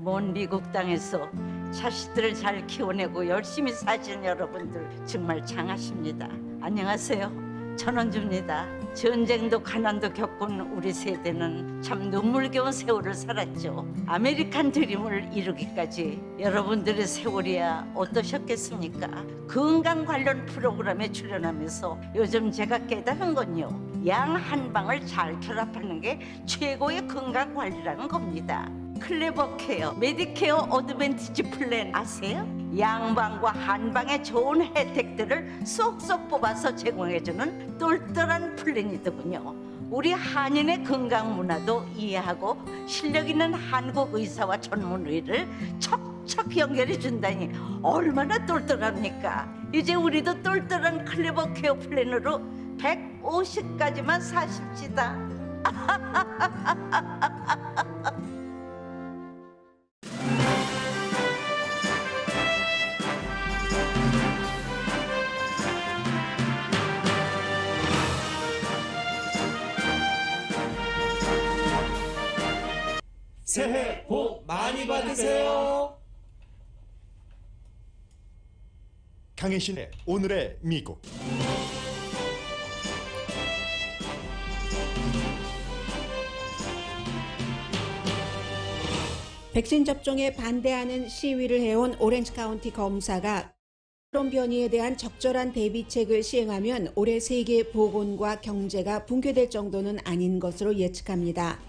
먼 미국 땅에서 자식들을 잘 키워내고 열심히 사신 여러분들 정말 장하십니다. 안녕하세요. 전원주입니다. 전쟁도 가난도 겪은 우리 세대는 참 눈물겨운 세월을 살았죠. 아메리칸 드림을 이루기까지 여러분들의 세월이야 어떠셨겠습니까? 건강 관련 프로그램에 출연하면서 요즘 제가 깨달은 건요, 양 한 방을 잘 결합하는 게 최고의 건강 관리라는 겁니다. 클레버 케어, 메디케어 어드밴티지 플랜 아세요? 양방과 한방의 좋은 혜택들을 쏙쏙 뽑아서 제공해주는 똘똘한 플랜이더군요. 우리 한인의 건강 문화도 이해하고 실력 있는 한국 의사와 전문의를 척척 연결해 준다니 얼마나 똘똘합니까? 이제 우리도 똘똘한 클레버 케어 플랜으로 150까지만 사십시다. 새해 복 많이 받으세요. 강혜신의 오늘의 미국. 백신 접종에 반대하는 시위를 해온 오렌지 카운티 검사가 오미크론 변이에 대한 적절한 대비책을 시행하면 올해 세계 보건과 경제가 붕괴될 정도는 아닌 것으로 예측합니다.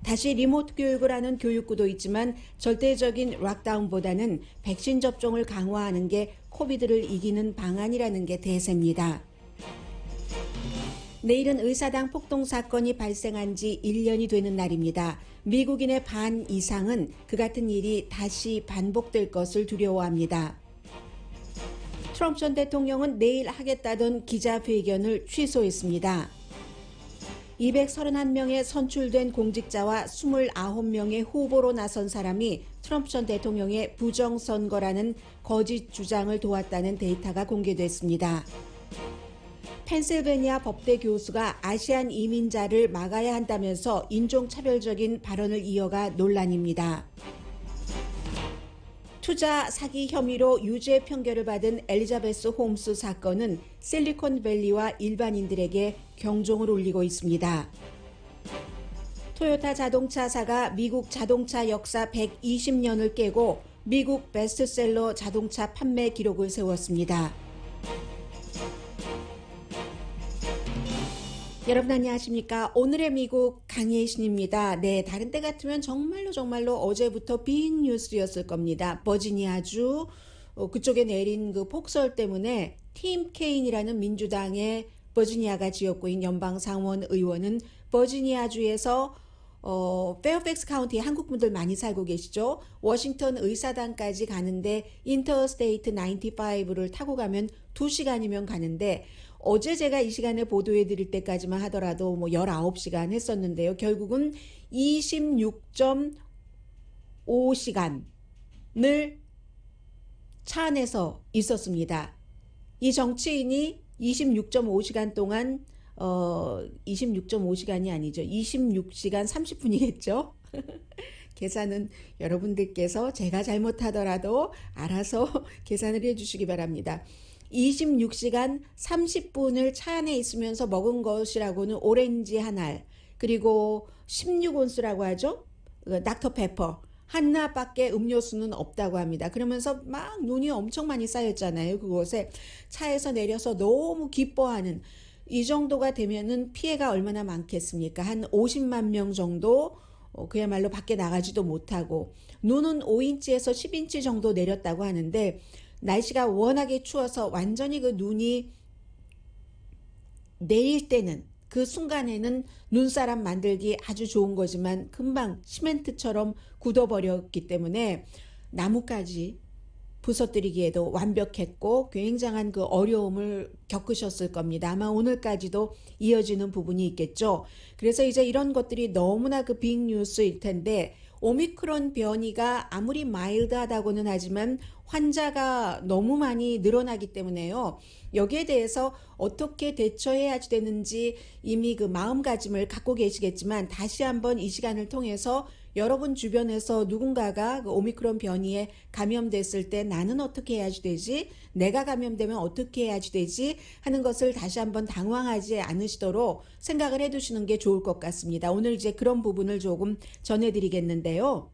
다시 리모트 교육을 하는 교육부도 있지만 절대적인 락다운보다는 백신 접종을 강화하는 게 코비드를 이기는 방안이라는 게 대세입니다. 내일은 의사당 폭동 사건이 발생한 지 1년이 되는 날입니다. 미국인의 반 이상은 그 같은 일이 다시 반복될 것을 두려워합니다. 트럼프 전 대통령은 내일 하겠다던 기자회견을 취소했습니다. 231명의 선출된 공직자와 29명의 후보로 나선 사람이 트럼프 전 대통령의 부정선거라는 거짓 주장을 도왔다는 데이터가 공개됐습니다. 펜실베니아 법대 교수가 아시안 이민자를 막아야 한다면서 인종차별적인 발언을 이어가 논란입니다. 투자 사기 혐의로 유죄 판결을 받은 엘리자베스 홈스 사건은 실리콘밸리와 일반인들에게 경종을 울리고 있습니다. 토요타 자동차사가 미국 자동차 역사 120년을 깨고 미국 베스트셀러 자동차 판매 기록을 세웠습니다. 여러분 안녕하십니까? 오늘의 미국 강혜신입니다. 네, 다른 때 같으면 정말로 어제부터 빅 뉴스였을 겁니다. 버지니아주 그쪽에 내린 그 폭설 때문에 팀 케인이라는 민주당의 버지니아가 지역구인 연방상원 의원은 버지니아주에서 페어팩스 카운티에 한국분들 많이 살고 계시죠? 워싱턴 의사당까지 가는데 인터스테이트 95를 타고 가면 2시간이면 가는데 어제 제가 이 시간에 보도해 드릴 때까지만 하더라도 19시간 했었는데요. 결국은 26.5시간을 차 안에서 있었습니다. 이 정치인이 26.5시간 동안 26.5시간이 아니죠. 26시간 30분이겠죠. 계산은 여러분들께서 제가 잘못하더라도 알아서 계산을 해주시기 바랍니다. 26시간 30분을 차 안에 있으면서 먹은 것이라고는 오렌지 한 알, 그리고 16온스라고 하죠. 닥터페퍼 하나밖에 음료수는 없다고 합니다. 그러면서 막 눈이 엄청 많이 쌓였잖아요. 그곳에 차에서 내려서 너무 기뻐하는, 이 정도가 되면은 피해가 얼마나 많겠습니까? 한 50만 명 정도 그야말로 밖에 나가지도 못하고, 눈은 5인치에서 10인치 정도 내렸다고 하는데 날씨가 워낙에 추워서 완전히 그 눈이 내릴 때는, 그 순간에는 눈사람 만들기 아주 좋은 거지만 금방 시멘트처럼 굳어버렸기 때문에 나무까지 부서뜨리기에도 완벽했고 굉장한 그 어려움을 겪으셨을 겁니다. 아마 오늘까지도 이어지는 부분이 있겠죠. 그래서 이제 이런 것들이 너무나 그 빅뉴스일 텐데, 오미크론 변이가 아무리 마일드하다고는 하지만 환자가 너무 많이 늘어나기 때문에요. 여기에 대해서 어떻게 대처해야 되는지 이미 그 마음가짐을 갖고 계시겠지만 다시 한번 이 시간을 통해서 여러분 주변에서 누군가가 그 오미크론 변이에 감염됐을 때 나는 어떻게 해야지 되지? 내가 감염되면 어떻게 해야지 되지? 하는 것을 다시 한번 당황하지 않으시도록 생각을 해두시는 게 좋을 것 같습니다. 오늘 이제 그런 부분을 조금 전해드리겠는데요.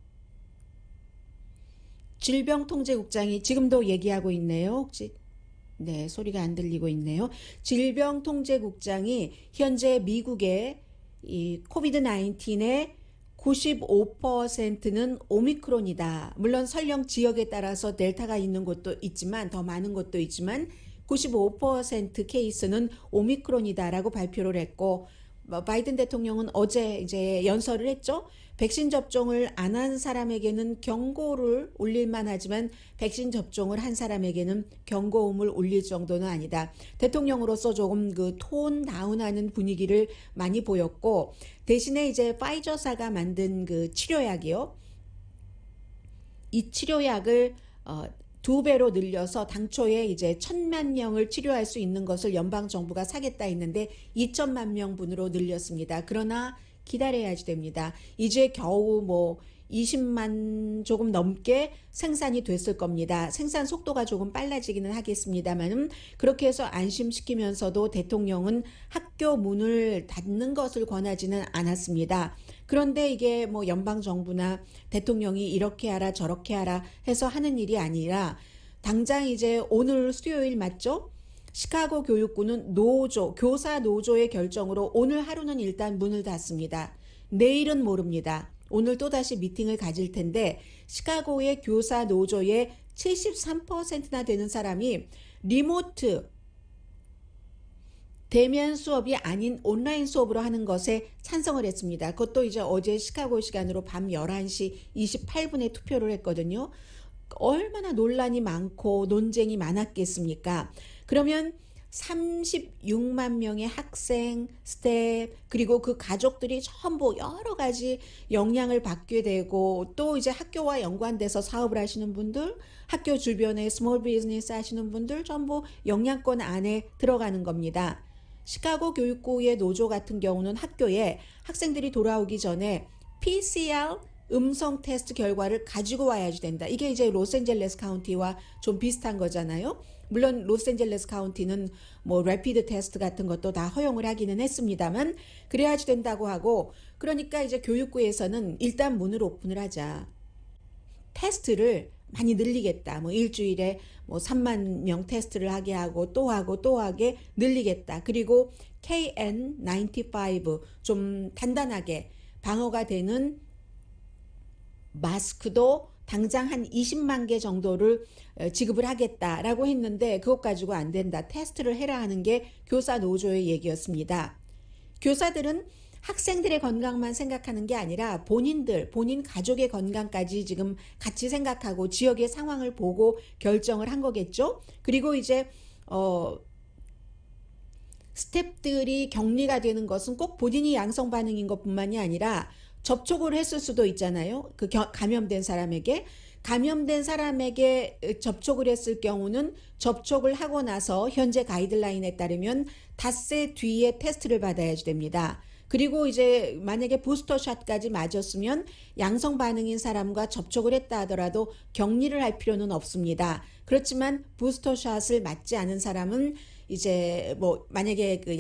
질병통제국장이 지금도 얘기하고 있네요. 혹시 네, 소리가 안 들리고 있네요. 질병통제국장이 현재 미국의 이 코비드 19의 95%는 오미크론이다. 물론 설령 지역에 따라서 델타가 있는 곳도 있지만 더 많은 곳도 있지만 95% 케이스는 오미크론이다라고 발표를 했고 바이든 대통령은 어제 이제 연설을 했죠. 백신 접종을 안 한 사람에게는 경고를 올릴만 하지만 백신 접종을 한 사람에게는 경고음을 올릴 정도는 아니다. 대통령으로서 조금 그 톤 다운하는 분위기를 많이 보였고 대신에 이제 파이저사가 만든 그 치료약이요. 이 치료약을 2배로 늘려서 당초에 이제 1,000만 명을 치료할 수 있는 것을 연방 정부가 사겠다 했는데 2천만 명분으로 늘렸습니다. 그러나 기다려야지 됩니다. 이제 겨우 뭐 20만 조금 넘게 생산이 됐을 겁니다. 생산 속도가 조금 빨라지기는 하겠습니다만 그렇게 해서 안심시키면서도 대통령은 학교 문을 닫는 것을 권하지는 않았습니다. 그런데 이게 뭐 연방정부나 대통령이 이렇게 하라 저렇게 하라 해서 하는 일이 아니라 당장 이제 오늘 수요일 맞죠? 시카고 교육부는 교사 노조의 결정으로 오늘 하루는 일단 문을 닫습니다. 내일은 모릅니다. 오늘 또다시 미팅을 가질 텐데 시카고의 교사 노조의 73%나 되는 사람이 리모트 대면 수업이 아닌 온라인 수업으로 하는 것에 찬성을 했습니다. 그것도 이제 어제 시카고 시간으로 밤 11시 28분에 투표를 했거든요. 얼마나 논란이 많고 논쟁이 많았겠습니까? 그러면 36만 명의 학생, 스텝, 그리고 그 가족들이 전부 여러 가지 영향을 받게 되고 또 이제 학교와 연관돼서 사업을 하시는 분들, 학교 주변에 스몰 비즈니스 하시는 분들 전부 영향권 안에 들어가는 겁니다. 시카고 교육부의 노조 같은 경우는 학교에 학생들이 돌아오기 전에 PCR 음성 테스트 결과를 가지고 와야지 된다. 이게 이제 로스앤젤레스 카운티와 좀 비슷한 거잖아요. 물론 로스앤젤레스 카운티는 뭐 래피드 테스트 같은 것도 다 허용을 하기는 했습니다만 그래야지 된다고 하고 그러니까 이제 교육부에서는 일단 문을 오픈을 하자. 테스트를 많이 늘리겠다. 뭐 일주일에 뭐 3만 명 테스트를 하게 하고 또 하게 늘리겠다. 그리고 KN95 좀 단단하게 방어가 되는 마스크도 당장 한 20만 개 정도를 지급을 하겠다라고 했는데 그것 가지고 안 된다. 테스트를 해라 하는 게 교사 노조의 얘기였습니다. 교사들은 학생들의 건강만 생각하는 게 아니라 본인 가족의 건강까지 지금 같이 생각하고 지역의 상황을 보고 결정을 한 거겠죠. 그리고 이제 스태프들이 격리가 되는 것은 꼭 본인이 양성 반응인 것뿐만이 아니라 접촉을 했을 수도 있잖아요. 그 감염된 사람에게 접촉을 했을 경우는 접촉을 하고 나서 현재 가이드라인에 따르면 닷새 뒤에 테스트를 받아야지 됩니다. 그리고 이제 만약에 부스터샷까지 맞았으면 양성 반응인 사람과 접촉을 했다 하더라도 격리를 할 필요는 없습니다. 그렇지만 부스터샷을 맞지 않은 사람은 이제 뭐 만약에 그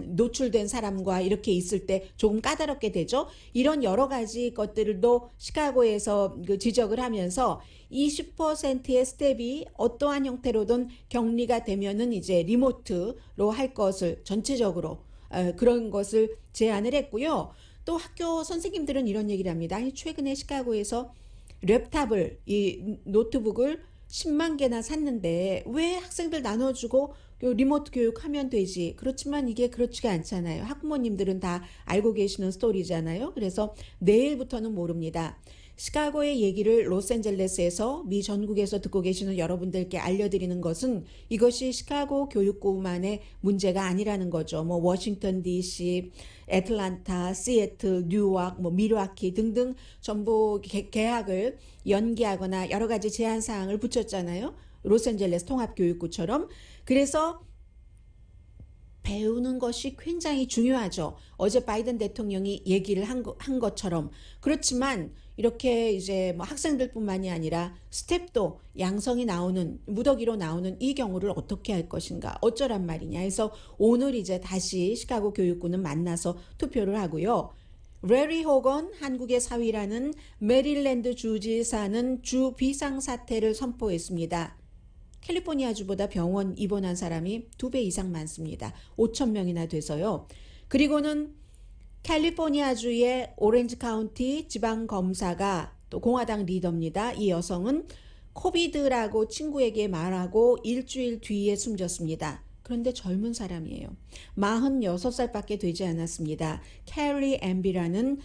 노출된 사람과 이렇게 있을 때 조금 까다롭게 되죠. 이런 여러 가지 것들도 시카고에서 그 지적을 하면서 20%의 스텝이 어떠한 형태로든 격리가 되면은 이제 리모트로 할 것을 전체적으로 그런 것을 제안을 했고요. 또 학교 선생님들은 이런 얘기를 합니다. 최근에 시카고에서 랩탑을 이 노트북을 10만 개나 샀는데 왜 학생들 나눠주고 리모트 교육하면 되지. 그렇지만 이게 그렇지가 않잖아요. 학부모님들은 다 알고 계시는 스토리잖아요. 그래서 내일부터는 모릅니다. 시카고의 얘기를 로스앤젤레스에서 미 전국에서 듣고 계시는 여러분들께 알려드리는 것은 이것이 시카고 교육고만의 문제가 아니라는 거죠. 뭐 워싱턴 DC, 애틀란타, 시애틀, 뉴욕, 뭐 밀와키 등등 전부 개학을 연기하거나 여러 가지 제한 사항을 붙였잖아요. 로스앤젤레스 통합교육구처럼. 그래서 배우는 것이 굉장히 중요하죠. 어제 바이든 대통령이 얘기를 한 것처럼. 그렇지만 이렇게 이제 뭐 학생들뿐만이 아니라 스텝도 양성이 나오는, 무더기로 나오는 이 경우를 어떻게 할 것인가, 어쩌란 말이냐 해서 오늘 이제 다시 시카고 교육구는 만나서 투표를 하고요. 레리 호건 한국의 사위라는 메릴랜드 주지사는 주 비상사태를 선포했습니다. 캘리포니아주보다 병원 입원한 사람이 2배 이상 많습니다. 5천 명이나 돼서요. 그리고는 캘리포니아주의 오렌지 카운티 지방검사가 또 공화당 리더입니다. 이 여성은 코비드라고 친구에게 말하고 일주일 뒤에 숨졌습니다. 그런데 젊은 사람이에요. 46살밖에 되지 않았습니다. 캐리 엠비라는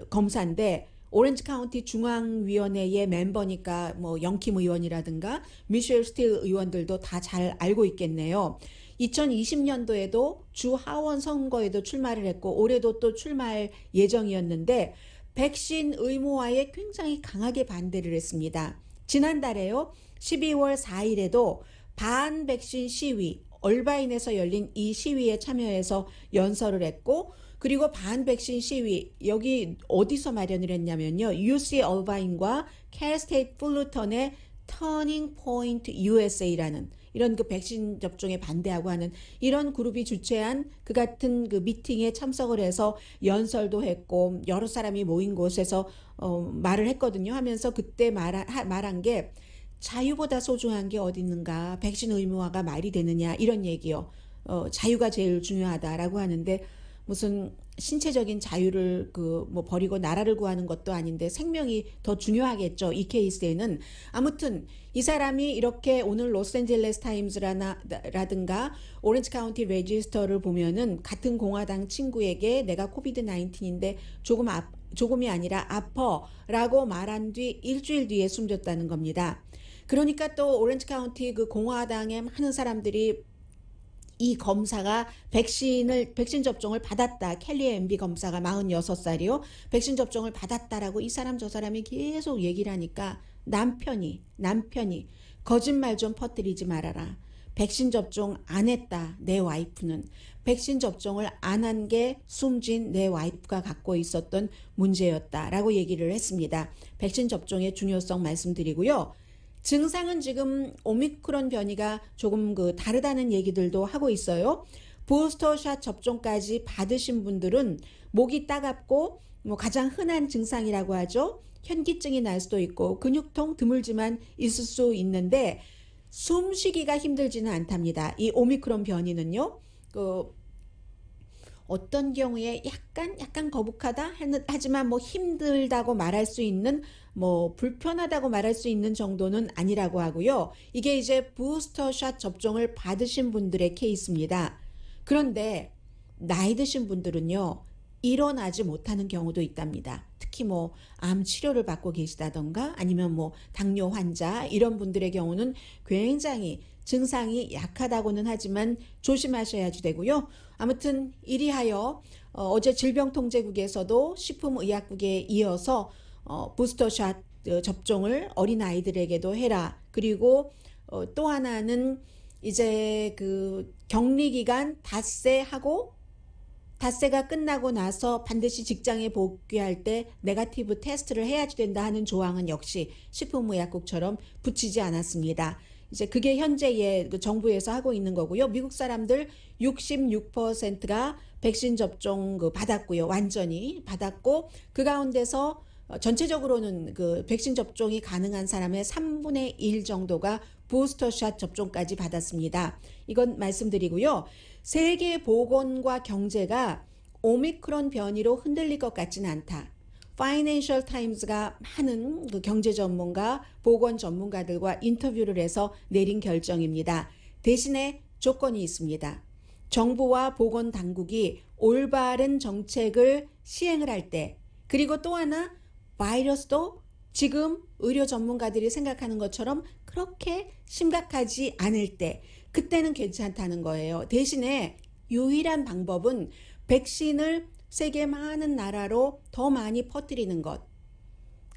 검사인데 오렌지 카운티 중앙위원회의 멤버니까 뭐 영킴 의원이라든가 미셸 스틸 의원들도 다 잘 알고 있겠네요. 2020년도에도 주 하원 선거에도 출마를 했고 올해도 또 출마할 예정이었는데 백신 의무화에 굉장히 강하게 반대를 했습니다. 지난달에요. 12월 4일에도 반백신 시위, 얼바인에서 열린 이 시위에 참여해서 연설을 했고 그리고 반백신 시위, 여기 어디서 마련을 했냐면요. UC 얼바인과 캘스테이트 풀루턴의 터닝 포인트 USA라는 이런 그 백신 접종에 반대하고 하는 이런 그룹이 주최한 그 같은 그 미팅에 참석을 해서 연설도 했고 여러 사람이 모인 곳에서 말을 했거든요. 하면서 그때 말한 게 자유보다 소중한 게 어디 있는가, 백신 의무화가 말이 되느냐 이런 얘기요. 자유가 제일 중요하다라고 하는데 무슨 신체적인 자유를 뭐 버리고 나라를 구하는 것도 아닌데 생명이 더 중요하겠죠. 이 케이스에는. 아무튼 이 사람이 이렇게 오늘 로스앤젤레스 타임즈라든가 오렌지 카운티 레지스터를 보면은 같은 공화당 친구에게 내가 코비드 19인데 조금이 아니라 아퍼라고 말한 뒤 일주일 뒤에 숨졌다는 겁니다. 그러니까 또 오렌지 카운티 그 공화당에 많은 사람들이 이 검사가 백신 접종을 받았다. 켈리 엠비 검사가 46살이요. 백신 접종을 받았다라고 이 사람 저 사람이 계속 얘기를 하니까 남편이 거짓말 좀 퍼뜨리지 말아라. 백신 접종 안 했다. 내 와이프는. 백신 접종을 안 한 게 숨진 내 와이프가 갖고 있었던 문제였다라고 얘기를 했습니다. 백신 접종의 중요성 말씀드리고요. 증상은 지금 오미크론 변이가 조금 다르다는 얘기들도 하고 있어요. 부스터샷 접종까지 받으신 분들은 목이 따갑고 뭐 가장 흔한 증상이라고 하죠. 현기증이 날 수도 있고 근육통 드물지만 있을 수 있는데 숨쉬기가 힘들지는 않답니다. 이 오미크론 변이는요. 어떤 경우에 약간 거북하다 하지만 뭐 힘들다고 말할 수 있는 뭐 불편하다고 말할 수 있는 정도는 아니라고 하고요. 이게 이제 부스터샷 접종을 받으신 분들의 케이스입니다. 그런데 나이 드신 분들은요. 일어나지 못하는 경우도 있답니다. 특히 뭐 암 치료를 받고 계시다던가 아니면 뭐 당뇨 환자 이런 분들의 경우는 굉장히 증상이 약하다고는 하지만 조심하셔야지 되고요. 아무튼 이리하여 어제 질병통제국에서도 식품의약국에 이어서 부스터샷 접종을 어린아이들에게도 해라. 그리고 또 하나는 이제 그 격리기간 닷새가 끝나고 나서 반드시 직장에 복귀할 때 네거티브 테스트를 해야지 된다 하는 조항은 역시 식품의약국처럼 붙이지 않았습니다. 이제 그게 현재의 정부에서 하고 있는 거고요. 미국 사람들 66%가 백신 접종 받았고요. 완전히 받았고 그 가운데서 전체적으로는 그 백신 접종이 가능한 사람의 3분의 1 정도가 부스터샷 접종까지 받았습니다. 이건 말씀드리고요. 세계 보건과 경제가 오미크론 변이로 흔들릴 것 같지는 않다. 파이낸셜 타임즈가 많은 그 경제 전문가, 보건 전문가들과 인터뷰를 해서 내린 결정입니다. 대신에 조건이 있습니다. 정부와 보건 당국이 올바른 정책을 시행을 할 때, 그리고 또 하나 바이러스도 지금 의료 전문가들이 생각하는 것처럼 그렇게 심각하지 않을 때 그때는 괜찮다는 거예요. 대신에 유일한 방법은 백신을 세계 많은 나라로 더 많이 퍼뜨리는 것.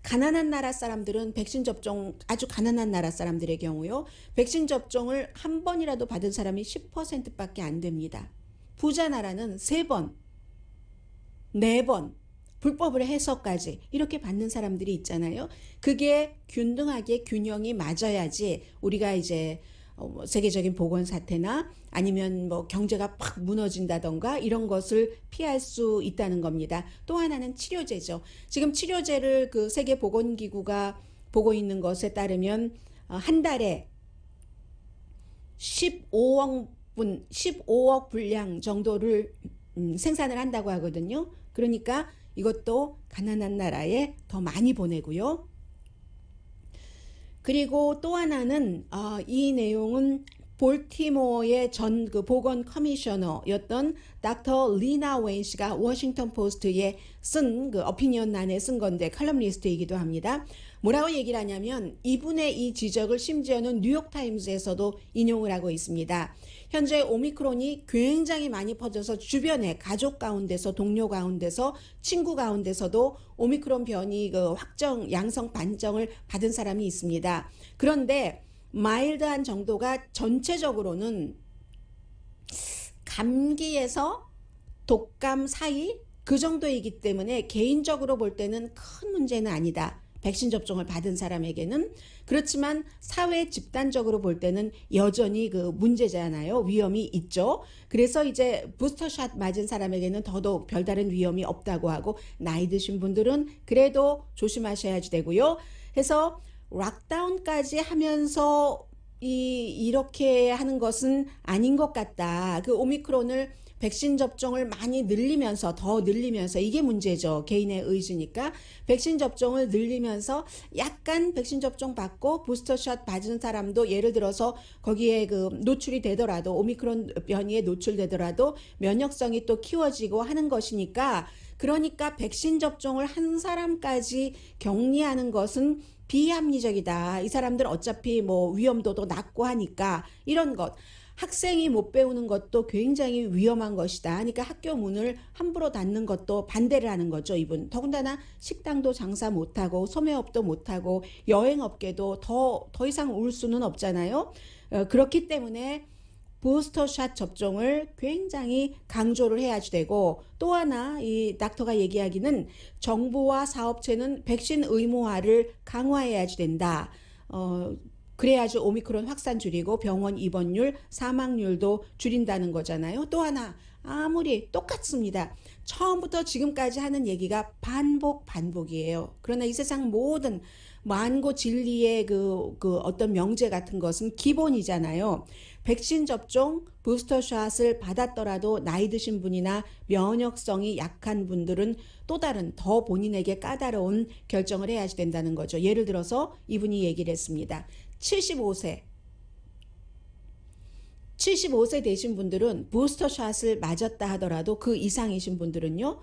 가난한 나라 사람들은 백신 접종, 아주 가난한 나라 사람들의 경우요, 백신 접종을 한 번이라도 받은 사람이 10%밖에 안 됩니다. 부자 나라는 3번, 4번 불법을 해서까지 이렇게 받는 사람들이 있잖아요. 그게 균등하게 균형이 맞아야지 우리가 이제 세계적인 보건 사태나 아니면 뭐 경제가 팍 무너진다던가 이런 것을 피할 수 있다는 겁니다. 또 하나는 치료제죠. 지금 치료제를 그 세계 보건기구가 보고 있는 것에 따르면 한 달에 15억 분량 정도를 생산을 한다고 하거든요. 그러니까 이것도 가난한 나라에 더 많이 보내고요. 그리고 또 하나는 이 내용은 볼티모어의 전 그 보건 커미셔너였던 닥터 리나 웨인 씨가 워싱턴 포스트에 쓴 그 어피니언란에 쓴 건데 칼럼니스트이기도 합니다. 뭐라고 얘기를 하냐면 이분의 이 지적을 심지어는 뉴욕타임즈에서도 인용을 하고 있습니다. 현재 오미크론이 굉장히 많이 퍼져서 주변에 가족 가운데서 동료 가운데서 친구 가운데서도 오미크론 변이 그 확정 양성 판정을 받은 사람이 있습니다. 그런데 마일드한 정도가 전체적으로는 감기에서 독감 사이 그 정도이기 때문에 개인적으로 볼 때는 큰 문제는 아니다. 백신 접종을 받은 사람에게는. 그렇지만 사회 집단적으로 볼 때는 여전히 그 문제잖아요. 위험이 있죠. 그래서 이제 부스터샷 맞은 사람에게는 더더욱 별다른 위험이 없다고 하고 나이 드신 분들은 그래도 조심하셔야지 되고요. 해서 락다운까지 하면서 이렇게 하는 것은 아닌 것 같다. 그 오미크론을 백신 접종을 많이 늘리면서 더 늘리면서 이게 문제죠. 개인의 의지니까 백신 접종을 늘리면서 약간 백신 접종 받고 부스터샷 받은 사람도 예를 들어서 거기에 그 노출이 되더라도 오미크론 변이에 노출되더라도 면역성이 또 키워지고 하는 것이니까 그러니까 백신 접종을 한 사람까지 격리하는 것은 비합리적이다. 이 사람들 어차피 뭐 위험도도 낮고 하니까 이런 것. 학생이 못 배우는 것도 굉장히 위험한 것이다. 그러니까 학교 문을 함부로 닫는 것도 반대를 하는 거죠, 이분. 더군다나 식당도 장사 못하고 소매업도 못하고 여행업계도 더 이상 올 수는 없잖아요. 그렇기 때문에 부스터샷 접종을 굉장히 강조를 해야지 되고 또 하나 이 닥터가 얘기하기는 정부와 사업체는 백신 의무화를 강화해야지 된다. 그래야지 오미크론 확산 줄이고 병원 입원율, 사망률도 줄인다는 거잖아요. 또 하나 아무리 똑같습니다. 처음부터 지금까지 하는 얘기가 반복이에요. 그러나 이 세상 모든 만고 진리의 그 어떤 명제 같은 것은 기본이잖아요. 백신 접종, 부스터샷을 받았더라도 나이 드신 분이나 면역성이 약한 분들은 또 다른 더 본인에게 까다로운 결정을 해야지 된다는 거죠. 예를 들어서 이분이 얘기를 했습니다. 75세 되신 분들은 부스터샷을 맞았다 하더라도 그 이상이신 분들은요.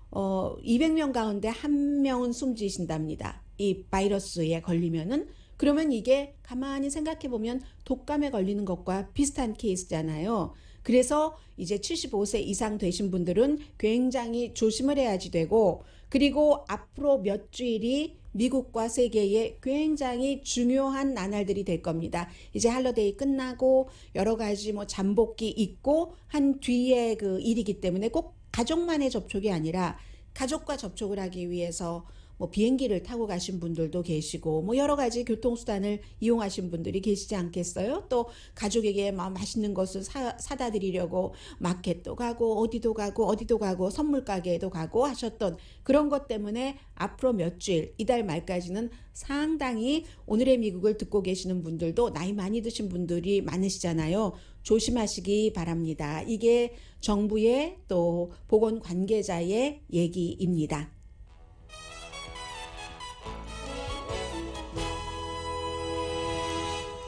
200명 가운데 1명은 숨지신답니다. 이 바이러스에 걸리면은. 그러면 이게 가만히 생각해 보면 독감에 걸리는 것과 비슷한 케이스잖아요. 그래서 이제 75세 이상 되신 분들은 굉장히 조심을 해야지 되고 그리고 앞으로 몇 주일이 미국과 세계에 굉장히 중요한 나날들이 될 겁니다. 이제 할러데이 끝나고 여러 가지 뭐 잠복기 있고 한 뒤에 그 일이기 때문에 꼭 가족만의 접촉이 아니라 가족과 접촉을 하기 위해서 뭐 비행기를 타고 가신 분들도 계시고 뭐 여러 가지 교통수단을 이용하신 분들이 계시지 않겠어요? 또 가족에게 막 맛있는 것을 사다 드리려고 마켓도 가고 어디도 가고 선물 가게에도 가고 하셨던 그런 것 때문에 앞으로 몇 주일 이달 말까지는 상당히 오늘의 미국을 듣고 계시는 분들도 나이 많이 드신 분들이 많으시잖아요. 조심하시기 바랍니다. 이게 정부의 또 보건 관계자의 얘기입니다.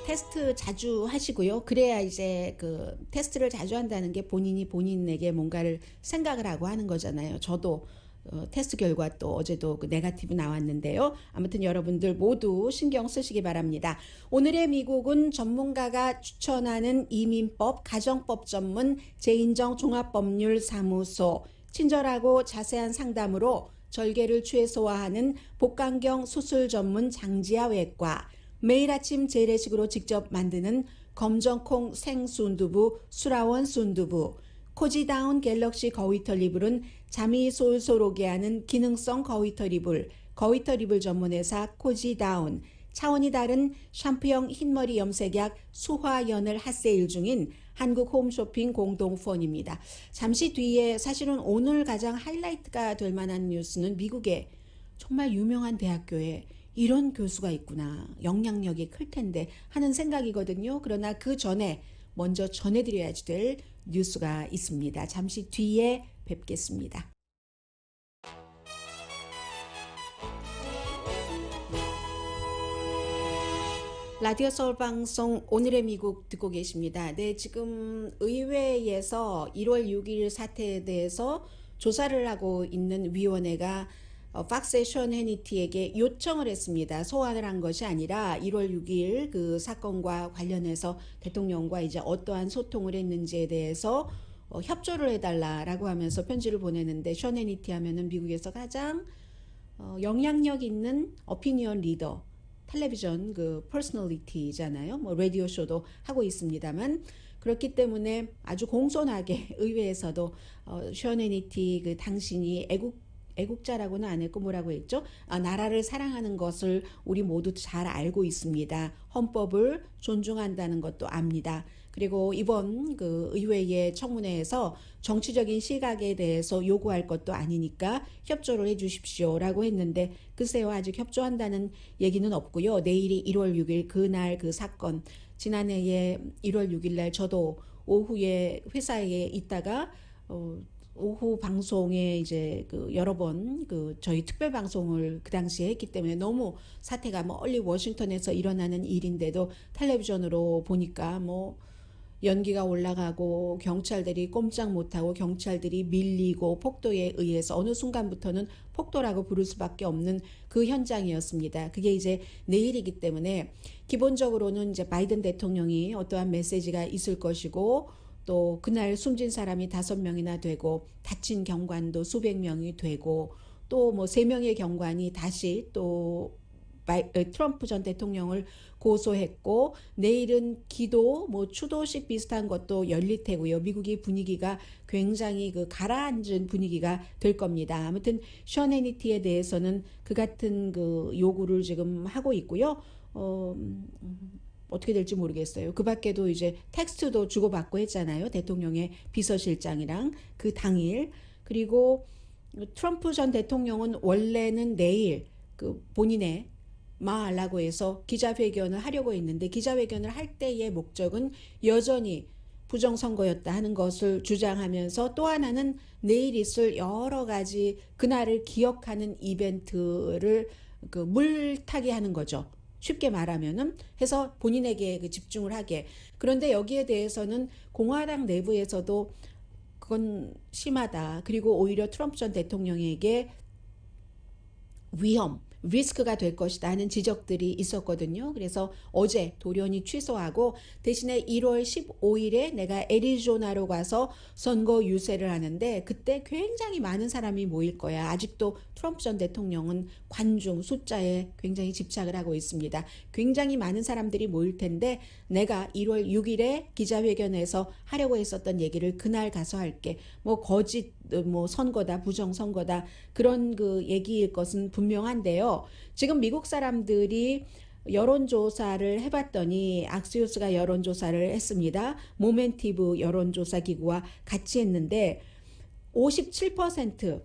테스트 자주 하시고요. 그래야 이제 그 테스트를 자주 한다는 게 본인이 본인에게 뭔가를 생각을 하고 하는 거잖아요. 저도 테스트 결과 또 어제도 그 네거티브 나왔는데요. 아무튼 여러분들 모두 신경 쓰시기 바랍니다. 오늘의 미국은 전문가가 추천하는 이민법, 가정법 전문 재인정 종합법률사무소 친절하고 자세한 상담으로 절개를 최소화하는 복강경 수술 전문 장지아 외과, 매일 아침 재래식으로 직접 만드는 검정콩 생순두부 수라원 순두부, 코지다운 갤럭시 거위털 이불은 잠이 솔솔 오게 하는 기능성 거위털 이불, 거위털 이불 전문회사 코지다운, 차원이 다른 샴푸형 흰머리 염색약 수화연을 핫세일 중인 한국 홈쇼핑 공동폰입니다. 잠시 뒤에 사실은 오늘 가장 하이라이트가 될 만한 뉴스는 미국의 정말 유명한 대학교에 이런 교수가 있구나, 영향력이 클 텐데 하는 생각이거든요. 그러나 그 전에 먼저 전해드려야지 될 뉴스가 있습니다. 잠시 뒤에 뵙겠습니다. 라디오 서울 방송 오늘의 미국 듣고 계십니다. 네, 지금 의회에서 1월 6일 사태에 대해서 조사를 하고 있는 위원회가 팍스의 션 해니티에게 요청을 했습니다. 소환을 한 것이 아니라 1월 6일 그 사건과 관련해서 대통령과 이제 어떠한 소통을 했는지에 대해서 협조를 해달라라고 하면서 편지를 보내는데, 션 해니티 하면은 미국에서 가장 영향력 있는 어피니언 리더, 텔레비전 그 퍼스널리티잖아요. 뭐 라디오 쇼도 하고 있습니다만, 그렇기 때문에 아주 공손하게 의회에서도 션 해니티 그 당신이 애국자라고는 안 했고 뭐라고 했죠? 나라를 사랑하는 것을 우리 모두 잘 알고 있습니다. 헌법을 존중한다는 것도 압니다. 그리고 이번 그 의회의 청문회에서 정치적인 시각에 대해서 요구할 것도 아니니까 협조를 해 주십시오라고 했는데, 글쎄요, 아직 협조한다는 얘기는 없고요. 내일이 1월 6일 그날 그 사건, 지난해에 1월 6일 날 저도 오후에 회사에 있다가 오후 방송에 이제 그 여러 번 그 저희 특별 방송을 그 당시에 했기 때문에 너무 사태가 멀리 워싱턴에서 일어나는 일인데도 텔레비전으로 보니까 뭐 연기가 올라가고 경찰들이 꼼짝 못하고 경찰들이 밀리고 폭도에 의해서 어느 순간부터는 폭도라고 부를 수밖에 없는 그 현장이었습니다. 그게 이제 내일이기 때문에 기본적으로는 이제 바이든 대통령이 어떠한 메시지가 있을 것이고, 또 그날 숨진 사람이 5명이나 되고 다친 경관도 수백 명이 되고, 또 뭐 3명의 경관이 다시 또 트럼프 전 대통령을 고소했고, 내일은 기도 뭐 추도식 비슷한 것도 열릴 테고요. 미국의 분위기가 굉장히 그 가라앉은 분위기가 될 겁니다. 아무튼 션 해니티에 대해서는 그 같은 그 요구를 지금 하고 있고요. 어떻게 될지 모르겠어요. 그 밖에도 이제 텍스트도 주고받고 했잖아요. 대통령의 비서실장이랑 그 당일. 그리고 트럼프 전 대통령은 원래는 내일 그 본인의 마알라고 해서 기자회견을 하려고 했는데, 기자회견을 할 때의 목적은 여전히 부정선거였다 하는 것을 주장하면서, 또 하나는 내일 있을 여러 가지 그날을 기억하는 이벤트를 그 물타기 하는 거죠. 쉽게 말하면은 해서 본인에게 그 집중을 하게. 그런데 여기에 대해서는 공화당 내부에서도 그건 심하다, 그리고 오히려 트럼프 전 대통령에게 리스크가 될 것이다 하는 지적들이 있었거든요. 그래서 어제 돌연히 취소하고 대신에 1월 15일에 내가 애리조나로 가서 선거 유세를 하는데, 그때 굉장히 많은 사람이 모일 거야. 아직도 트럼프 전 대통령은 관중 숫자에 굉장히 집착을 하고 있습니다. 굉장히 많은 사람들이 모일 텐데, 내가 1월 6일에 기자회견에서 하려고 했었던 얘기를 그날 가서 할게. 뭐 거짓 뭐 선거다, 부정 선거다, 그런 그 얘기일 것은 분명한데요. 지금 미국 사람들이 여론조사를 해봤더니, 악시오스가 여론조사를 했습니다. 모멘티브 여론조사 기구와 같이 했는데 57%,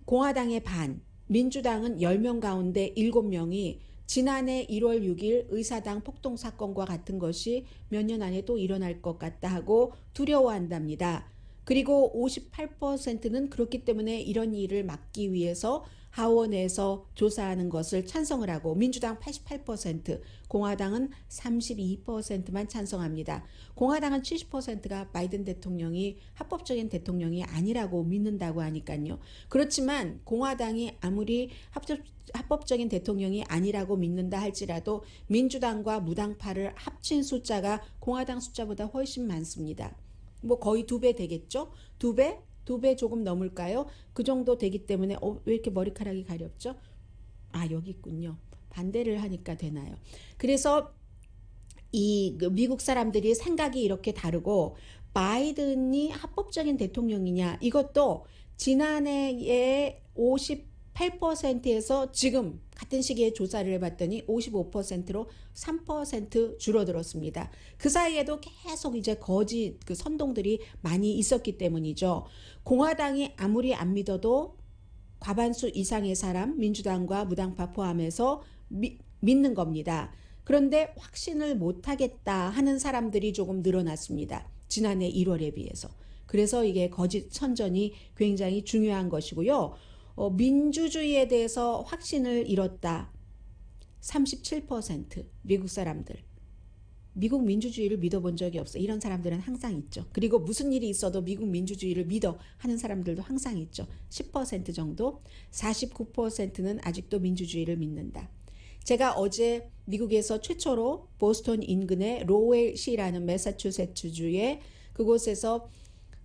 공화당의 반, 민주당은 10명 가운데 7명이 지난해 1월 6일 의사당 폭동 사건과 같은 것이 몇 년 안에 또 일어날 것 같다 하고 두려워한답니다. 그리고 58%는 그렇기 때문에 이런 일을 막기 위해서 하원에서 조사하는 것을 찬성을 하고 민주당 88%, 공화당은 32%만 찬성합니다. 공화당은 70%가 바이든 대통령이 합법적인 대통령이 아니라고 믿는다고 하니까요. 그렇지만 공화당이 아무리 합법적인 대통령이 아니라고 믿는다 할지라도 민주당과 무당파를 합친 숫자가 공화당 숫자보다 훨씬 많습니다. 뭐 거의 2배 되겠죠? 2배? 2배 조금 넘을까요? 그 정도 되기 때문에 왜 이렇게 머리카락이 가렵죠? 아, 여기 있군요. 반대를 하니까 되나요? 그래서 이 미국 사람들이 생각이 이렇게 다르고 바이든이 합법적인 대통령이냐 이것도 지난해에 58%에서 지금 같은 시기에 조사를 해봤더니 55%로 3% 줄어들었습니다. 그 사이에도 계속 이제 거짓 그 선동들이 많이 있었기 때문이죠. 공화당이 아무리 안 믿어도 과반수 이상의 사람, 민주당과 무당파 포함해서 믿는 겁니다. 그런데 확신을 못하겠다 하는 사람들이 조금 늘어났습니다. 지난해 1월에 비해서. 그래서 이게 거짓 선전이 굉장히 중요한 것이고요. 민주주의에 대해서 확신을 잃었다. 37% 미국 사람들. 미국 민주주의를 믿어본 적이 없어. 이런 사람들은 항상 있죠. 그리고 무슨 일이 있어도 미국 민주주의를 믿어 하는 사람들도 항상 있죠. 10% 정도. 49%는 아직도 민주주의를 믿는다. 제가 어제 미국에서 최초로 보스턴 인근의 로웰시라는 매사추세츠주의 그곳에서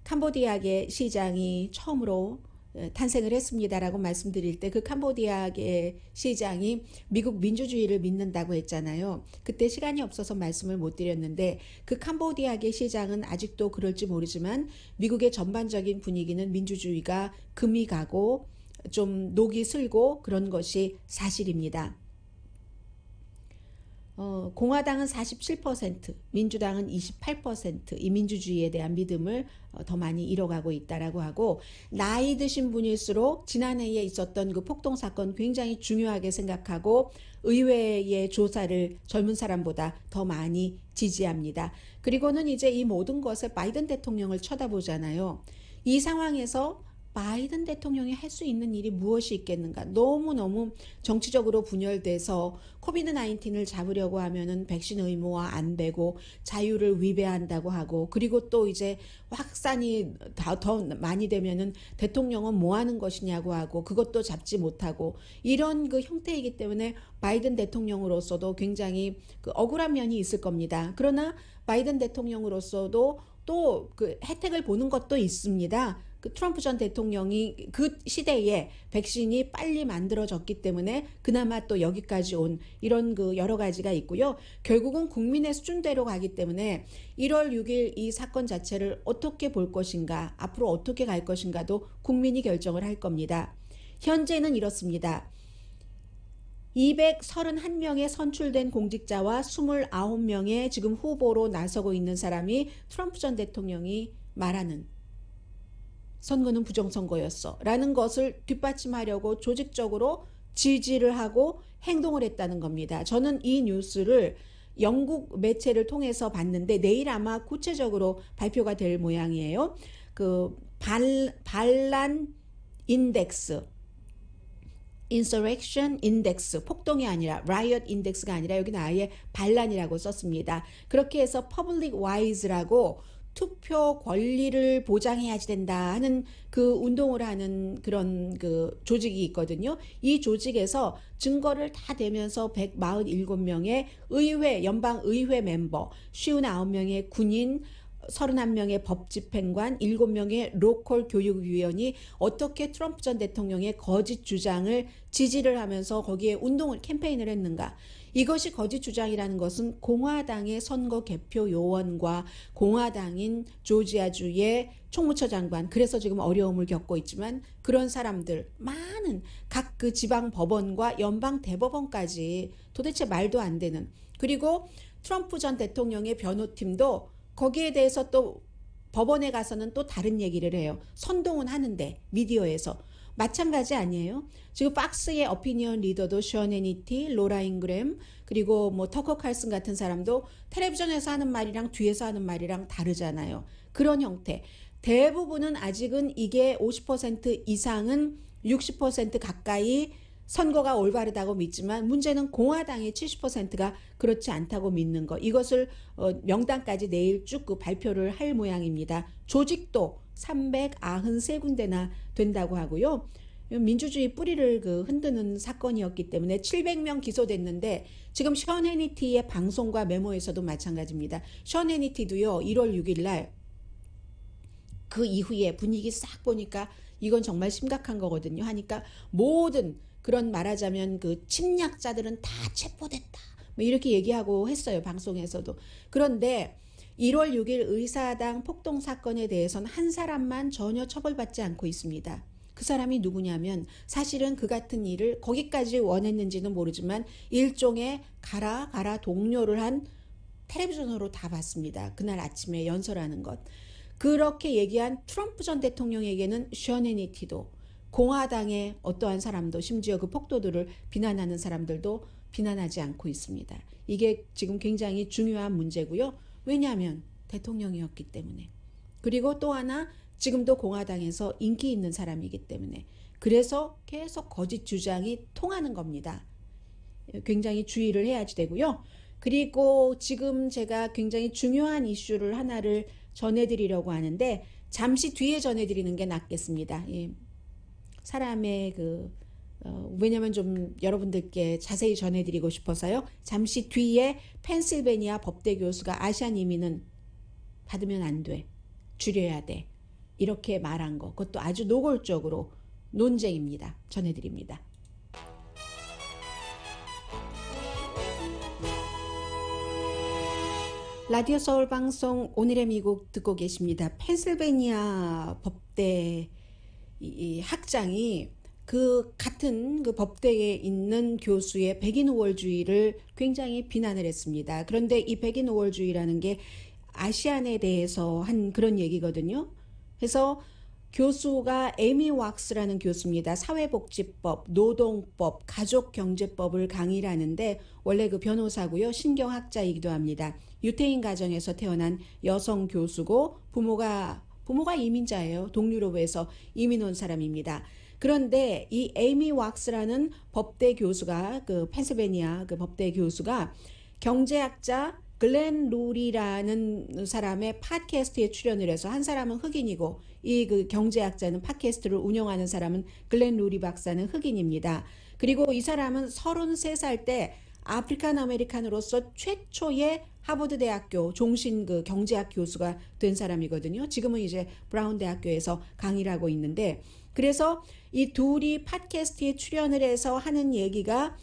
캄보디아계 시장이 처음으로 탄생을 했습니다라고 말씀드릴 때 그 캄보디아계 시장이 미국 민주주의를 믿는다고 했잖아요. 그때 시간이 없어서 말씀을 못 드렸는데 그 캄보디아계 시장은 아직도 그럴지 모르지만 미국의 전반적인 분위기는 민주주의가 금이 가고 좀 녹이 슬고 그런 것이 사실입니다. 공화당은 47%, 민주당은 28% 이 민주주의에 대한 믿음을 더 많이 잃어가고 있다라고 하고 나이 드신 분일수록 지난해에 있었던 그 폭동 사건 굉장히 중요하게 생각하고 의회의 조사를 젊은 사람보다 더 많이 지지합니다. 그리고는 이제 이 모든 것을 바이든 대통령을 쳐다보잖아요. 이 상황에서 바이든 대통령이 할 수 있는 일이 무엇이 있겠는가? 너무너무 정치적으로 분열돼서 코비드 19을 잡으려고 하면은 백신 의무화 안 되고 자유를 위배한다고 하고 그리고 또 이제 확산이 더 많이 되면은 대통령은 뭐 하는 것이냐고 하고 그것도 잡지 못하고 이런 그 형태이기 때문에 바이든 대통령으로서도 굉장히 그 억울한 면이 있을 겁니다. 그러나 바이든 대통령으로서도 또 그 혜택을 보는 것도 있습니다. 그 트럼프 전 대통령이 그 시대에 백신이 빨리 만들어졌기 때문에 그나마 또 여기까지 온 이런 그 여러 가지가 있고요. 결국은 국민의 수준대로 가기 때문에 1월 6일 이 사건 자체를 어떻게 볼 것인가, 앞으로 어떻게 갈 것인가도 국민이 결정을 할 겁니다. 현재는 이렇습니다. 231명의 선출된 공직자와 29명의 지금 후보로 나서고 있는 사람이 트럼프 전 대통령이 말하는 선거는 부정선거였어 라는 것을 뒷받침하려고 조직적으로 지지를 하고 행동을 했다는 겁니다. 저는 이 뉴스를 영국 매체를 통해서 봤는데 내일 아마 구체적으로 발표가 될 모양이에요. 그 반란 인덱스 Insurrection Index, 폭동이 아니라 Riot Index가 아니라 여기는 아예 반란이라고 썼습니다. 그렇게 해서 Public Wise라고 투표 권리를 보장해야지 된다 하는 그 운동을 하는 그런 그 조직이 있거든요. 이 조직에서 증거를 다 대면서 147명의 의회, 연방의회 멤버, 59명의 군인, 31명의 법집행관, 7명의 로컬 교육위원이 어떻게 트럼프 전 대통령의 거짓 주장을 지지를 하면서 거기에 운동을 캠페인을 했는가. 이것이 거짓 주장이라는 것은 공화당의 선거 개표 요원과 공화당인 조지아주의 총무처 장관, 그래서 지금 어려움을 겪고 있지만 그런 사람들 많은 각 그 지방 법원과 연방 대법원까지 도대체 말도 안 되는, 그리고 트럼프 전 대통령의 변호팀도 거기에 대해서 또 법원에 가서는 또 다른 얘기를 해요. 선동은 하는데 미디어에서. 마찬가지 아니에요? 지금 박스의 어피니언 리더도 션 해니티, 로라 잉그램, 그리고 뭐 터커 칼슨 같은 사람도 텔레비전에서 하는 말이랑 뒤에서 하는 말이랑 다르잖아요. 그런 형태. 대부분은 아직은 이게 50% 이상은 60% 가까이 선거가 올바르다고 믿지만 문제는 공화당의 70%가 그렇지 않다고 믿는 것. 이것을 명단까지 내일 쭉 그 발표를 할 모양입니다. 조직도 393군데나 된다고 하고요. 민주주의 뿌리를 그 흔드는 사건이었기 때문에 700명 기소됐는데 지금 션 해니티의 방송과 메모에서도 마찬가지입니다. 션 해니티도요. 1월 6일 날 그 이후에 분위기 싹 보니까 이건 정말 심각한 거거든요. 하니까 모든 그런 말하자면 그 침략자들은 다 체포됐다. 뭐 이렇게 얘기하고 했어요. 방송에서도. 그런데 1월 6일 의사당 폭동 사건에 대해서는 한 사람만 전혀 처벌받지 않고 있습니다. 그 사람이 누구냐면 사실은 그 같은 일을 거기까지 원했는지는 모르지만 일종의 가라 동료를 한 텔레비전으로 다 봤습니다. 그날 아침에 연설하는 것. 그렇게 얘기한 트럼프 전 대통령에게는 션 해니티도 공화당의 어떠한 사람도 심지어 그 폭도들을 비난하는 사람들도 비난하지 않고 있습니다. 이게 지금 굉장히 중요한 문제고요. 왜냐하면 대통령이었기 때문에. 그리고 또 하나 지금도 공화당에서 인기 있는 사람이기 때문에. 그래서 계속 거짓 주장이 통하는 겁니다. 굉장히 주의를 해야지 되고요. 그리고 지금 제가 굉장히 중요한 이슈를 하나를 전해드리려고 하는데 잠시 뒤에 전해드리는 게 낫겠습니다. 사람의 왜냐면 좀 여러분들께 자세히 전해드리고 싶어서요. 잠시 뒤에 펜실베니아 법대 교수가 아시안 이민은 받으면 안 돼. 줄여야 돼. 이렇게 말한 거. 그것도 아주 노골적으로 논쟁입니다. 전해드립니다. 라디오 서울 방송 오늘의 미국 듣고 계십니다. 펜실베니아 법대 이 학장이 그 같은 그 법대에 있는 교수의 백인 우월주의를 굉장히 비난을 했습니다. 그런데 이 백인 우월주의라는 게 아시안에 대해서 한 그런 얘기거든요. 그래서 교수가 에미 왁스라는 교수입니다. 사회복지법, 노동법, 가족경제법을 강의를 하는데 원래 그 변호사고요. 신경학자이기도 합니다. 유태인 가정에서 태어난 여성 교수고 부모가 이민자예요. 동유럽에서 이민 온 사람입니다. 그런데 이 에이미 왁스라는 법대 교수가 그 펜실베니아 그 법대 교수가 경제학자 글렌 루리라는 사람의 팟캐스트에 출연을 해서 한 사람은 흑인이고 이 그 경제학자는 팟캐스트를 운영하는 사람은 글렌 루리 박사는 흑인입니다. 그리고 이 사람은 33살 때 아프리칸 아메리칸으로서 최초의 하버드 대학교 종신 그 경제학 교수가 된 사람이거든요. 지금은 이제 브라운 대학교에서 강의를 하고 있는데 그래서 이 둘이 팟캐스트에 출연을 해서 하는 얘기가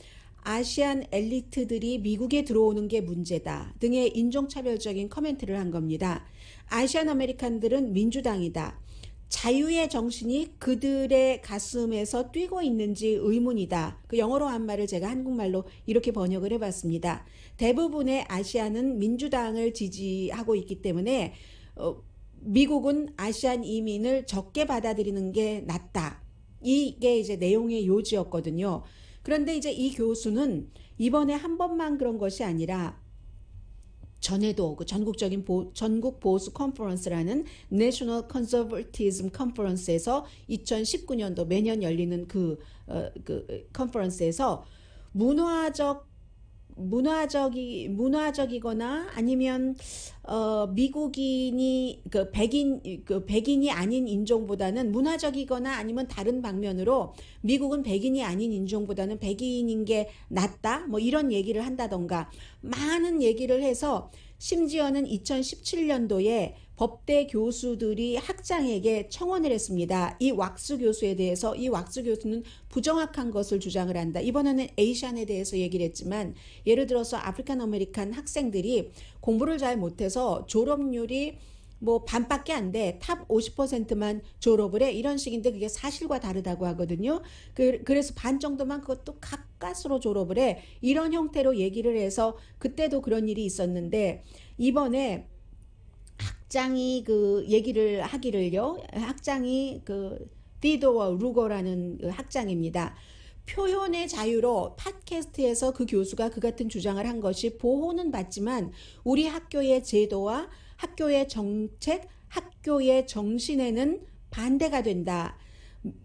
아시안 엘리트들이 미국에 들어오는 게 문제다 등의 인종차별적인 커멘트를 한 겁니다. 아시안 아메리칸들은 민주당이다. 자유의 정신이 그들의 가슴에서 뛰고 있는지 의문이다. 그 영어로 한 말을 제가 한국말로 이렇게 번역을 해봤습니다. 대부분의 아시안은 민주당을 지지하고 있기 때문에 미국은 아시안 이민을 적게 받아들이는 게 낫다. 이게 이제 내용의 요지였거든요. 그런데 이제 이 교수는 이번에 한 번만 그런 것이 아니라 전에도 그 전국 보수 컨퍼런스라는 내셔널 컨서버티즘 컨퍼런스에서 2019년도 매년 열리는 그 컨퍼런스에서 문화적이거나 아니면 미국인이 백인이 아닌 인종보다는 문화적이거나 아니면 다른 방면으로 미국은 백인이 아닌 인종보다는 백인인 게 낫다 뭐 이런 얘기를 한다던가 많은 얘기를 해서 심지어는 2017년도에 법대 교수들이 학장에게 청원을 했습니다. 이 왁스 교수에 대해서 이 왁스 교수는 부정확한 것을 주장을 한다. 이번에는 에이시안에 대해서 얘기를 했지만 예를 들어서 아프리칸 아메리칸 학생들이 공부를 잘 못해서 졸업률이 뭐 반밖에 안 돼. 탑 50%만 졸업을 해. 이런 식인데 그게 사실과 다르다고 하거든요. 그래서 반 정도만 그것도 가까스로 졸업을 해. 이런 형태로 얘기를 해서 그때도 그런 일이 있었는데 이번에 학장이 그 얘기를 하기를요. 학장이 그 디도어 루거라는 그 학장입니다. 표현의 자유로 팟캐스트에서 그 교수가 그 같은 주장을 한 것이 보호는 받지만 우리 학교의 제도와 학교의 정책, 학교의 정신에는 반대가 된다.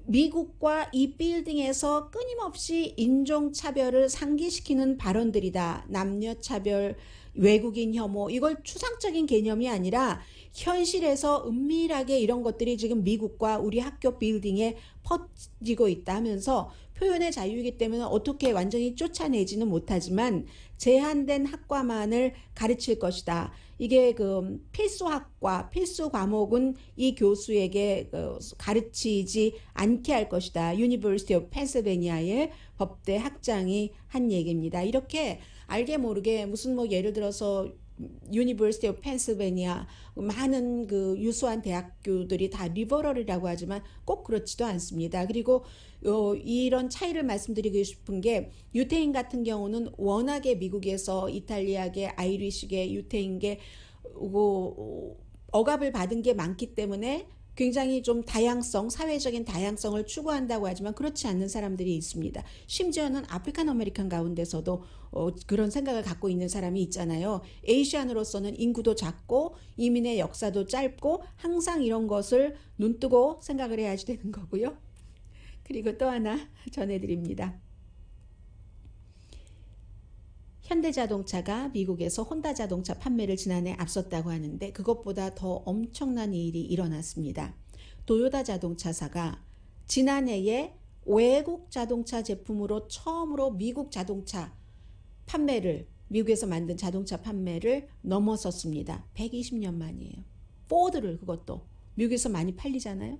미국과 이 빌딩에서 끊임없이 인종차별을 상기시키는 발언들이다. 남녀차별, 외국인 혐오, 이걸 추상적인 개념이 아니라 현실에서 은밀하게 이런 것들이 지금 미국과 우리 학교 빌딩에 퍼지고 있다 하면서 표현의 자유이기 때문에 어떻게 완전히 쫓아내지는 못하지만 제한된 학과만을 가르칠 것이다. 이게 그 필수 학과, 필수 과목은 이 교수에게 가르치지 않게 할 것이다. 유니버시티 오브 펜실베니아의 법대 학장이 한 얘기입니다. 이렇게 알게 모르게 무슨 뭐 예를 들어서 유니버시티 오브 펜실베니아 많은 그 유수한 대학교들이 다 리버럴이라고 하지만 꼭 그렇지도 않습니다. 그리고 이런 차이를 말씀드리고 싶은 게 유태인 같은 경우는 워낙에 미국에서 이탈리아계, 아이리시계, 유태인계 억압을 받은 게 많기 때문에 굉장히 좀 다양성, 사회적인 다양성을 추구한다고 하지만 그렇지 않는 사람들이 있습니다. 심지어는 아프리칸 아메리칸 가운데서도 그런 생각을 갖고 있는 사람이 있잖아요. 에이시안으로서는 인구도 작고 이민의 역사도 짧고 항상 이런 것을 눈뜨고 생각을 해야지 되는 거고요. 그리고 또 하나 전해드립니다. 현대자동차가 미국에서 혼다 자동차 판매를 지난해 앞섰다고 하는데 그것보다 더 엄청난 일이 일어났습니다. 도요타 자동차사가 지난해에 외국 자동차 제품으로 처음으로 미국 자동차 판매를, 미국에서 만든 자동차 판매를 넘어섰습니다. 120년 만이에요. 포드를, 그것도 미국에서 많이 팔리잖아요.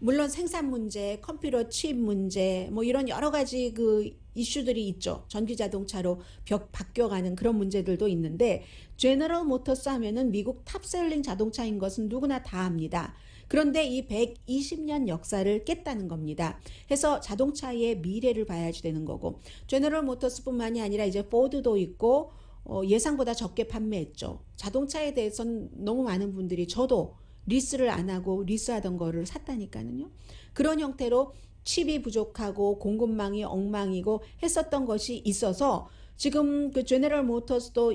물론 생산 문제, 컴퓨터 칩 문제, 뭐 이런 여러 가지 그 이슈들이 있죠. 전기 자동차로 바뀌어가는 그런 문제들도 있는데 제너럴 모터스 하면은 미국 탑셀링 자동차인 것은 누구나 다 압니다. 그런데 이 120년 역사를 깼다는 겁니다. 해서 자동차의 미래를 봐야지 되는 거고 제너럴 모터스뿐만이 아니라 이제 포드도 있고 예상보다 적게 판매했죠. 자동차에 대해서는 너무 많은 분들이 저도 리스를 안 하고 리스하던 거를 샀다니까요. 그런 형태로 칩이 부족하고 공급망이 엉망이고 했었던 것이 있어서 지금 그 제너럴 모터스도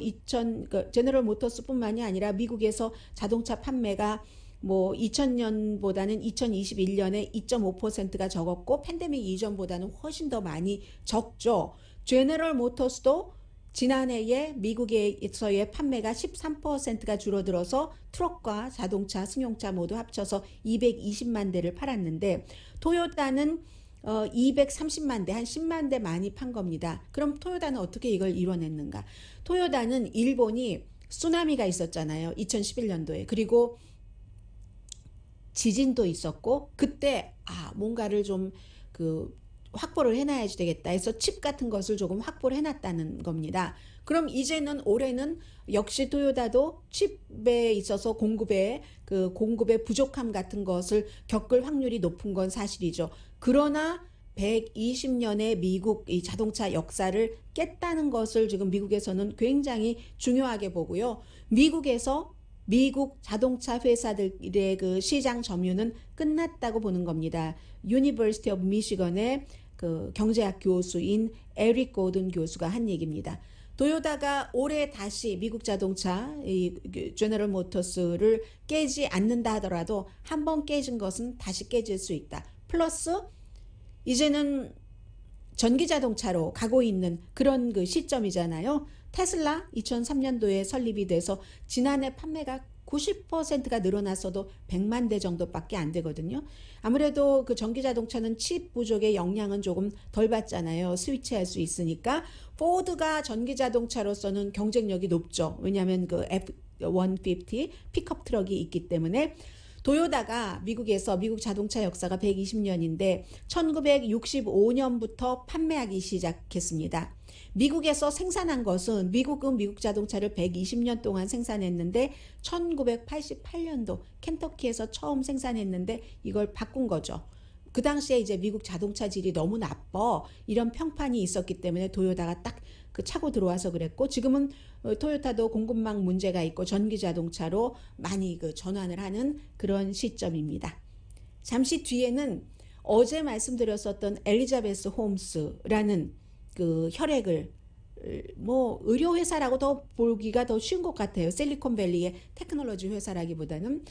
제너럴 모터스뿐만이 아니라 미국에서 자동차 판매가 뭐 2000년보다는 2021년에 2.5%가 적었고 팬데믹 이전보다는 훨씬 더 많이 적죠. 제너럴 모터스도 지난해에 미국에서의 판매가 13%가 줄어들어서 트럭과 자동차, 승용차 모두 합쳐서 220만 대를 팔았는데 토요타는 230만 대, 한 10만 대 많이 판 겁니다. 그럼 토요타는 어떻게 이걸 이뤄냈는가? 토요타는 일본이 쓰나미가 있었잖아요. 2011년도에. 그리고 지진도 있었고 그때 뭔가를 좀 확보를 해놔야지 되겠다 해서 칩 같은 것을 조금 확보를 해놨다는 겁니다. 그럼 이제는 올해는 역시 토요타도 칩에 있어서 공급의 부족함 같은 것을 겪을 확률이 높은 건 사실이죠. 그러나 120년의 미국 이 자동차 역사를 깼다는 것을 지금 미국에서는 굉장히 중요하게 보고요. 미국 자동차 회사들의 그 시장 점유는 끝났다고 보는 겁니다. 유니버시티 오브 미시건의 그 경제학 교수인 에릭 고든 교수가 한 얘기입니다. 도요타가 올해 다시 미국 자동차 제너럴 모터스를 깨지 않는다 하더라도 한 번 깨진 것은 다시 깨질 수 있다. 플러스 이제는 전기 자동차로 가고 있는 그런 그 시점이잖아요. 테슬라 2003년도에 설립이 돼서 지난해 판매가 90%가 늘어났어도 100만 대 정도밖에 안 되거든요. 아무래도 그 전기 자동차는 칩 부족의 영향은 조금 덜 받잖아요. 스위치할 수 있으니까. 포드가 전기 자동차로서는 경쟁력이 높죠. 왜냐하면 그 F-150 픽업 트럭이 있기 때문에. 도요타가 미국에서 미국 자동차 역사가 120년인데 1965년부터 판매하기 시작했습니다. 미국에서 생산한 것은 미국은 미국 자동차를 120년 동안 생산했는데 1988년도 켄터키에서 처음 생산했는데 이걸 바꾼 거죠. 그 당시에 이제 미국 자동차 질이 너무 나빠 이런 평판이 있었기 때문에 도요타가 딱 차고 들어와서 그랬고 지금은 토요타도 공급망 문제가 있고 전기 자동차로 많이 전환을 하는 그런 시점입니다. 잠시 뒤에는 어제 말씀드렸었던 엘리자베스 홈스라는 그 혈액을 뭐 의료 회사라고 더 보기가 더 쉬운 것 같아요. 실리콘밸리의 테크놀로지 회사라기보다는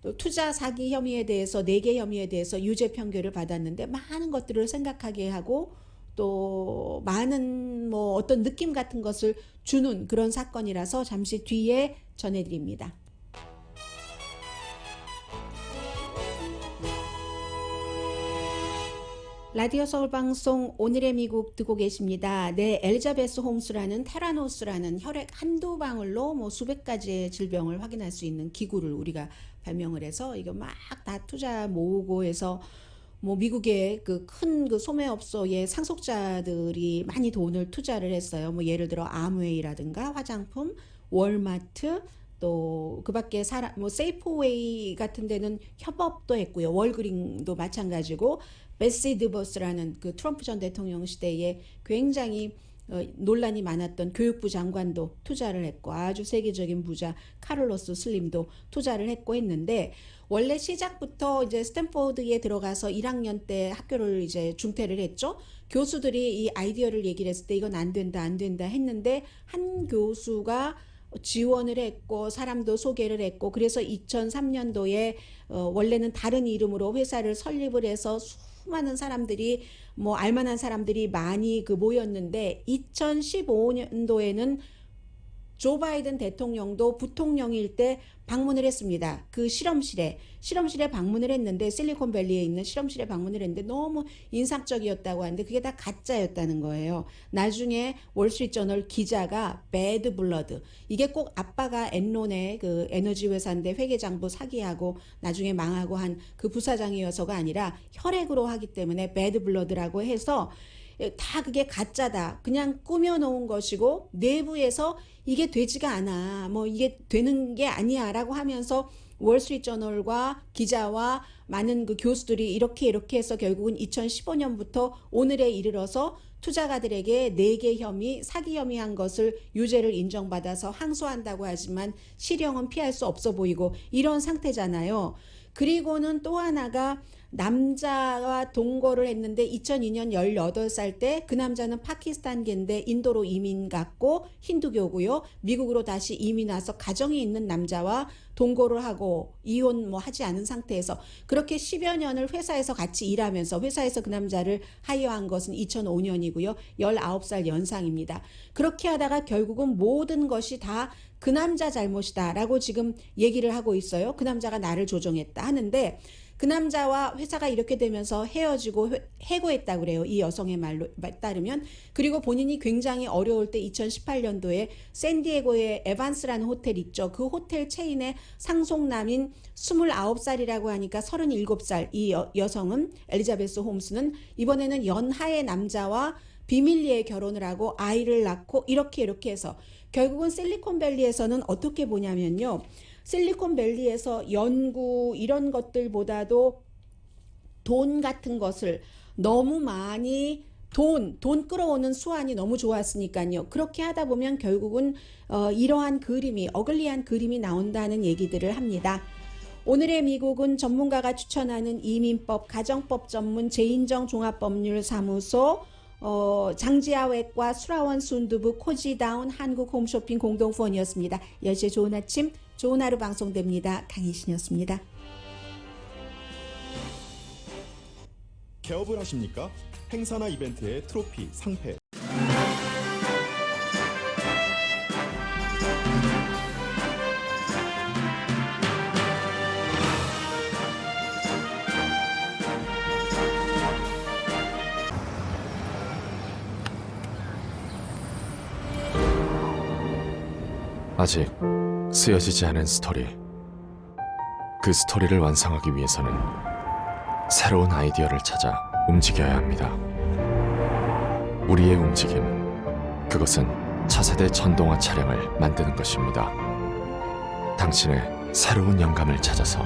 또 투자 사기 혐의에 대해서 4개 혐의에 대해서 유죄 판결을 받았는데 많은 것들을 생각하게 하고 또 많은 뭐 어떤 느낌 같은 것을 주는 그런 사건이라서 잠시 뒤에 전해드립니다. 라디오 서울 방송 오늘의 미국 듣고 계십니다. 네, 엘리자베스 홈스라는 테라노스라는 혈액 한두 방울로 뭐 수백 가지의 질병을 확인할 수 있는 기구를 우리가 발명을 해서 이거 막 다 투자 모으고 해서 뭐 미국의 그 큰 그 소매업소의 상속자들이 많이 돈을 투자를 했어요. 뭐 예를 들어 아무웨이라든가 화장품, 월마트, 또 그밖에 뭐 세이프웨이 같은 데는 협업도 했고요. 월그린도 마찬가지고 베시 드버스라는 그 트럼프 전 대통령 시대에 굉장히 논란이 많았던 교육부 장관도 투자를 했고 아주 세계적인 부자 카를로스 슬림도 투자를 했고 했는데 원래 시작부터 이제 스탠포드에 들어가서 1학년 때 학교를 이제 중퇴를 했죠. 교수들이 이 아이디어를 얘기를 했을 때 이건 안 된다 했는데 한 교수가 지원을 했고 사람도 소개를 했고 그래서 2003년도에 원래는 다른 이름으로 회사를 설립을 해서 수많은 사람들이 뭐 알만한 사람들이 많이 그 모였는데 2015년도에는 조 바이든 대통령도 부통령일 때 방문을 했습니다. 그 실험실에 방문을 했는데 실리콘밸리에 있는 실험실에 방문을 했는데 너무 인상적이었다고 하는데 그게 다 가짜였다는 거예요. 나중에 월스트리트저널 기자가 배드 블러드 이게 꼭 아빠가 엔론의 그 에너지 회사인데 회계장부 사기하고 나중에 망하고 한 그 부사장이어서가 아니라 혈액으로 하기 때문에 배드 블러드라고 해서 다 그게 가짜다. 그냥 꾸며놓은 것이고 내부에서 이게 되지가 않아. 뭐 이게 되는 게 아니야 라고 하면서 월스트리트저널과 기자와 많은 그 교수들이 이렇게 해서 결국은 2015년부터 오늘에 이르러서 투자가들에게 4개 혐의, 사기 혐의한 것을 유죄를 인정받아서 항소한다고 하지만 실형은 피할 수 없어 보이고 이런 상태잖아요. 그리고는 또 하나가 남자와 동거를 했는데 2002년 18살 때 그 남자는 파키스탄계인데 인도로 이민 갔고 힌두교고요. 미국으로 다시 이민 와서 가정이 있는 남자와 동거를 하고 이혼 뭐 하지 않은 상태에서 그렇게 10여 년을 회사에서 같이 일하면서 회사에서 그 남자를 하이어한 것은 2005년이고요. 19살 연상입니다. 그렇게 하다가 결국은 모든 것이 다 그 남자 잘못이다 라고 지금 얘기를 하고 있어요. 그 남자가 나를 조종했다 하는데 그 남자와 회사가 이렇게 되면서 헤어지고 해고했다고 그래요. 이 여성의 말로 따르면. 그리고 본인이 굉장히 어려울 때 2018년도에 샌디에고의 에반스라는 호텔 있죠. 그 호텔 체인의 상속남인 29살이라고 하니까 37살 이 여성은 엘리자베스 홈스는 이번에는 연하의 남자와 비밀리에 결혼을 하고 아이를 낳고 이렇게 해서 결국은 실리콘밸리에서는 어떻게 보냐면요. 실리콘밸리에서 연구 이런 것들보다도 돈 같은 것을 너무 많이 돈 끌어오는 수완이 너무 좋았으니까요. 그렇게 하다 보면 결국은 이러한 그림이 어글리한 그림이 나온다는 얘기들을 합니다. 오늘의 미국은 전문가가 추천하는 이민법, 가정법 전문 제인정 종합법률사무소 장지아 외과 수라원 순두부 코지다운 한국 홈쇼핑 공동후원이었습니다. 10시에 좋은 아침 좋은 하루 방송됩니다. 강희신이었습니다. 개업을 하십니까? 행사나 이벤트의 트로피, 상패 아직 쓰여지지 않은 스토리. 그 스토리를 완성하기 위해서는 새로운 아이디어를 찾아 움직여야 합니다. 우리의 움직임, 그것은 차세대 전동화 차량을 만드는 것입니다. 당신의 새로운 영감을 찾아서